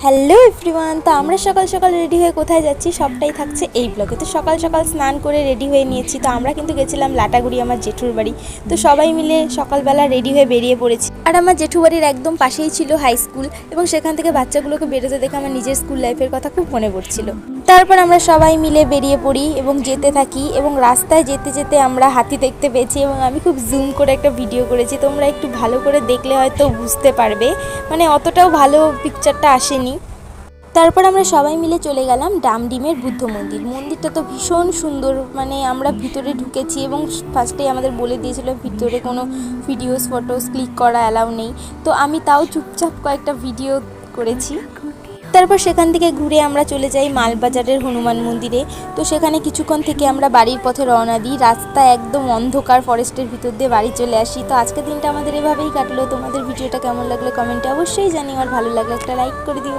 Hello everyone, তো আমরা সকাল সকাল রেডি হয়ে কোথায় যাচ্ছি সবটাই থাকছে এই ব্লগে। তো সকাল সকাল স্নান করে রেডি হয়ে নিয়েছি। তো আমরা কিন্তু গেছিলাম লাটাগুড়ি, আমার জেঠুর বাড়ি। তো সবাই মিলে সকালবেলা রেডি হয়ে বেরিয়ে পড়েছি। আর আমার জেঠু বাড়ির একদম পাশেই ছিল হাই স্কুল, এবং সেখান থেকে বাচ্চাগুলোকে বেরোতে দেখে আমার নিজের স্কুল লাইফের কথা খুব মনে পড়ছিল। তারপর আমরা সবাই মিলে বেরিয়ে পড়ি এবং যেতে থাকি, এবং রাস্তায় যেতে যেতে আমরা হাতি দেখতে পেয়েছি, এবং আমি খুব জুম করে একটা ভিডিও করেছি। তোমরা একটু ভালো করে দেখলে হয়তো বুঝতে পারবে, মানে অতটাও ভালো পিকচারটা আসেনি। তারপর আমরা সবাই মিলে চলে গেলাম ডামডিমের বুদ্ধ মন্দির। মন্দিরটা তো ভীষণ সুন্দর, মানে আমরা ভিতরে ঢুকেছি এবং ফার্স্টেই আমাদের বলে দিয়েছিল ভিতরে কোনো ভিডিওস ফটোস ক্লিক করা অ্যালাউ নেই। তো আমি তাও চুপচাপ কয়েকটা ভিডিও করেছি। তারপর সেখান থেকে ঘুরে আমরা চলে যাই মালবাজারের হনুমান মন্দিরে। তো সেখানে কিছুক্ষণ থেকে আমরা বাড়ির পথে রওনা দিই। রাস্তা একদম অন্ধকার, ফরেস্টের ভিতর দিয়ে বাড়ি চলে আসি। তো আজকের দিনটা আমাদের এভাবেই কাটলো। তোমাদের ভিডিওটা কেমন লাগলো কমেন্টে অবশ্যই জানিও, আর ভালো লাগলে একটা লাইক করে দিও।